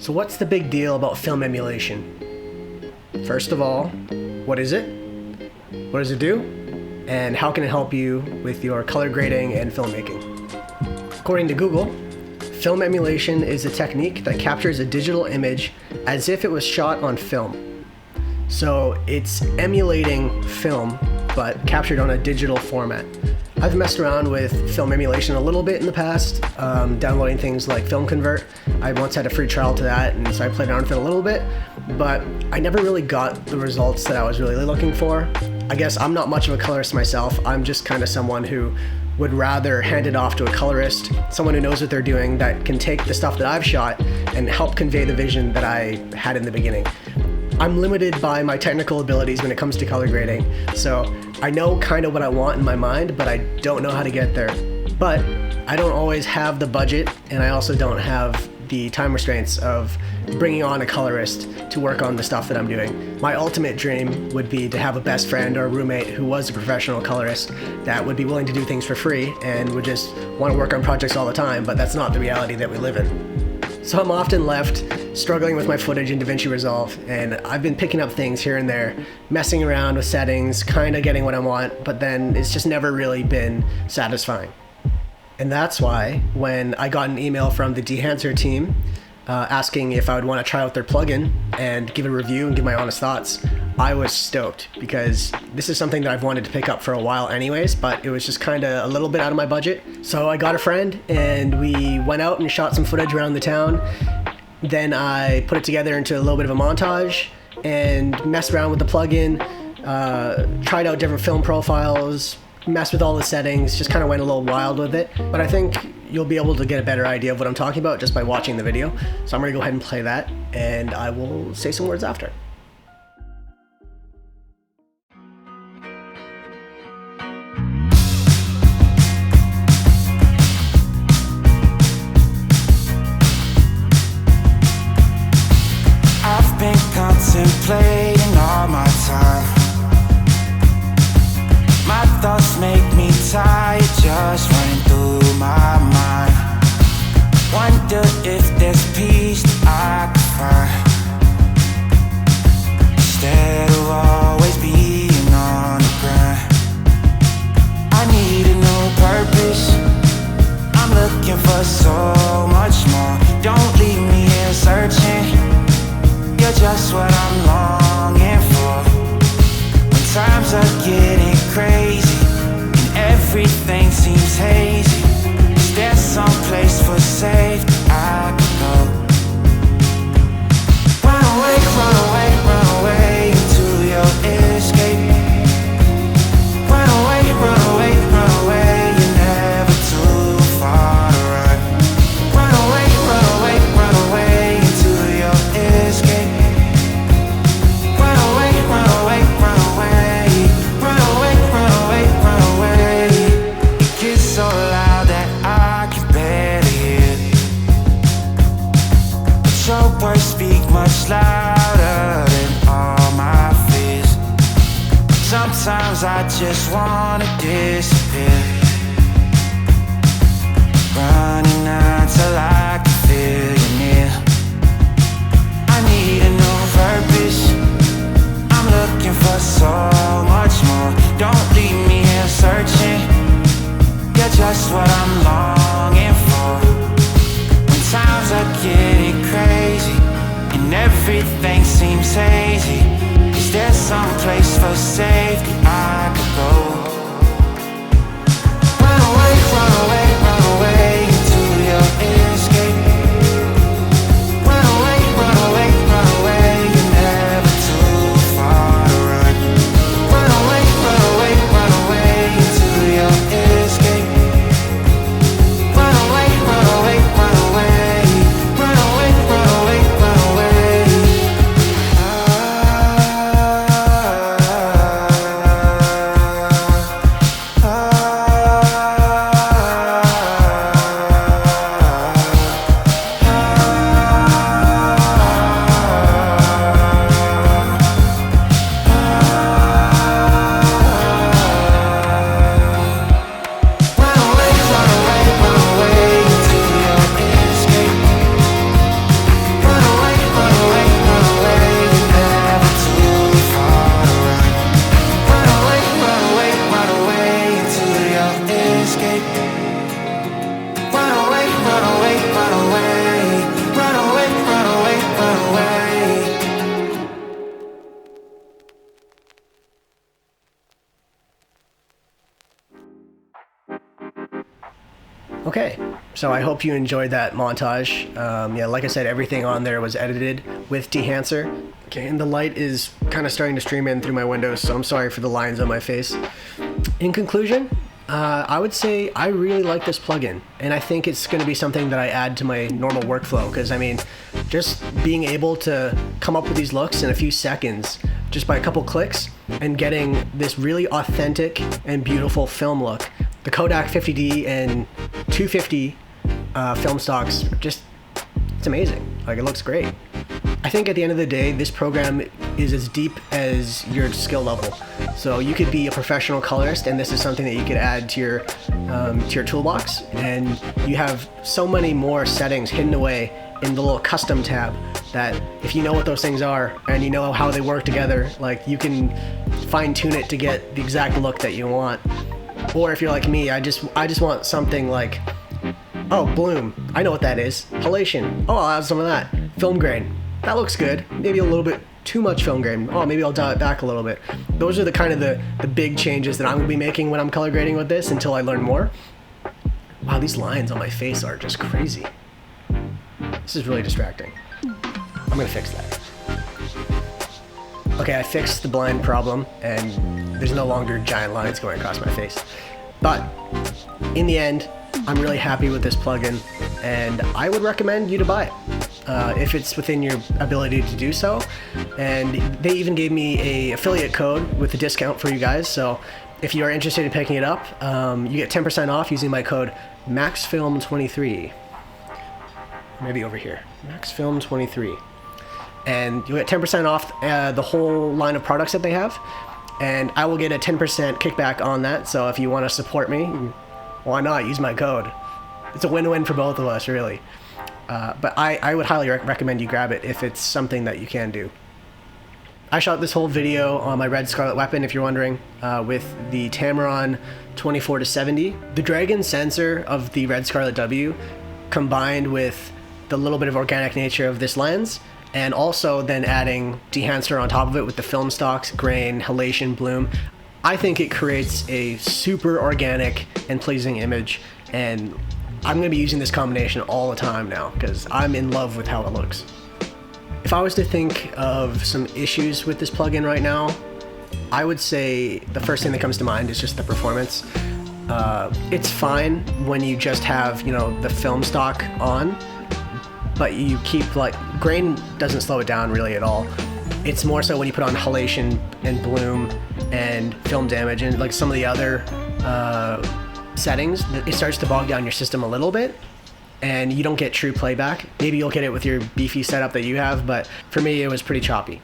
So what's the big deal about film emulation? First of all, what is it? What does it do? And how can it help you with your color grading and filmmaking? According to Google, film emulation is a technique that captures a digital image as if it was shot on film. So it's emulating film, but captured on a digital format. I've messed around with film emulation a little bit in the past, downloading things like Film Convert. I once had a free trial to that, and so I played around with it a little bit, but I never really got the results that I was really looking for. I guess I'm not much of a colorist myself. I'm just kind of someone who would rather hand it off to a colorist, someone who knows what they're doing, that can take the stuff that I've shot and help convey the vision that I had in the beginning. I'm limited by my technical abilities when it comes to color grading, so I know kind of what I want in my mind, but I don't know how to get there. But I don't always have the budget, and I also don't have the time restraints of bringing on a colorist to work on the stuff that I'm doing. My ultimate dream would be to have a best friend or a roommate who was a professional colorist that would be willing to do things for free and would just want to work on projects all the time, but that's not the reality that we live in. So I'm often left struggling with my footage in DaVinci Resolve, and I've been picking up things here and there, messing around with settings, kind of getting what I want, but then it's just never really been satisfying. And that's why when I got an email from the Dehancer team asking if I would want to try out their plugin and give a review and give my honest thoughts, I was stoked, because this is something that I've wanted to pick up for a while anyways, but it was just kind of a little bit out of my budget. So I got a friend and we went out and shot some footage around the town. Then I put it together into a little bit of a montage and messed around with the plugin, tried out different film profiles, messed with all the settings, just kind of went a little wild with it. But I think you'll be able to get a better idea of what I'm talking about just by watching the video. So I'm gonna go ahead and play that, and I will say some words after. I've been contemplating all my time. My thoughts make me tired, just running through my mind. Wonder if there's peace that I could find, instead of always being on the grind. I need a new purpose, I'm looking for so much more. Don't leave me here searching, you're just what I'm longing for. When times are getting crazy and everything seems hazy, is there some place for safety I can go? Run away into your escape. Run away, you're never too far to run. Run away into your escape. Run away. It gets so loud that I can barely hear, but your words speak much louder than all my fears. Sometimes I just wanna disappear, running until I can feel you near. I need a new purpose, I'm looking for so much more. Don't leave me here searching, you're just what I'm longing for. When times are getting crazy and everything seems hazy, is there some place for safety I could go? Run away into your escape. Run away, you're never too far to run. Run away into your escape. Run away. Okay, so I hope you enjoyed that montage. Yeah, like I said, everything on there was edited with Dehancer. Okay, and the light is kind of starting to stream in through my windows, so I'm sorry for the lines on my face. In conclusion, I would say I really like this plugin, and I think it's going to be something that I add to my normal workflow, because I mean, just being able to come up with these looks in a few seconds, just by a couple clicks, and getting this really authentic and beautiful film look. The Kodak 50D and 250 film stocks, just, it's amazing. Like, it looks great. I think at the end of the day, this program is as deep as your skill level. So you could be a professional colorist, and this is something that you could add to your toolbox. And you have so many more settings hidden away in the little custom tab that if you know what those things are and you know how they work together, like, you can fine tune it to get the exact look that you want. Or if you're like me, I just want something like, oh, bloom, I know what that is. Halation, oh, I'll add some of that. Film grain, that looks good. Maybe a little bit too much film grain. Oh, maybe I'll dial it back a little bit. Those are the kind of the big changes that I'm gonna be making when I'm color grading with this until I learn more. Wow, these lines on my face are just crazy. This is really distracting. I'm gonna fix that. Okay, I fixed the blind problem, and there's no longer giant lines going across my face. But in the end, I'm really happy with this plugin, and I would recommend you to buy it if it's within your ability to do so. And they even gave me a affiliate code with a discount for you guys, so if you are interested in picking it up, you get 10% off using my code MAXFILM23. Maybe over here, MAXFILM23. And you'll get 10% off the whole line of products that they have, and I will get a 10% kickback on that. So if you want to support me, why not use my code? It's a win-win for both of us, really. But I would highly recommend you grab it if it's something that you can do. I shot this whole video on my red Scarlet weapon, if you're wondering, with the Tamron 24-70. The Dragon sensor of the red Scarlet-W combined with the little bit of organic nature of this lens, and also then adding Dehancer on top of it with the film stocks, grain, halation, bloom, I think it creates a super organic and pleasing image, and I'm going to be using this combination all the time now because I'm in love with how it looks. If I was to think of some issues with this plugin right now, I would say the first thing that comes to mind is just the performance. It's fine when you just have, you know, the film stock on, but you keep, like, grain doesn't slow it down really at all. It's more so when you put on halation and bloom and film damage and like some of the other settings, it starts to bog down your system a little bit and you don't get true playback. Maybe you'll get it with your beefy setup that you have, but for me it was pretty choppy.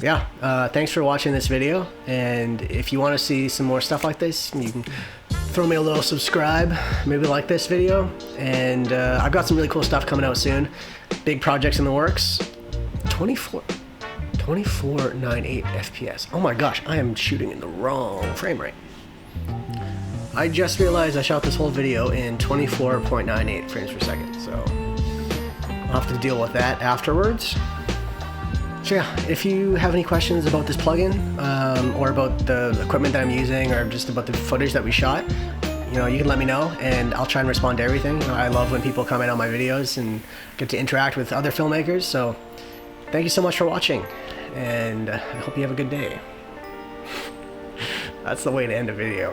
Yeah, thanks for watching this video, and if you want to see some more stuff like this, you can throw me a little subscribe, maybe like this video, and I've got some really cool stuff coming out soon. Big projects in the works. 2498 FPS. Oh my gosh, I am shooting in the wrong frame rate. I just realized I shot this whole video in 24.98 frames per second, so I'll have to deal with that afterwards. So yeah, if you have any questions about this plugin, or about the equipment that I'm using, or just about the footage that we shot, you know, you can let me know, and I'll try and respond to everything. You know, I love when people comment on my videos and get to interact with other filmmakers, so thank you so much for watching, and I hope you have a good day. That's the way to end a video.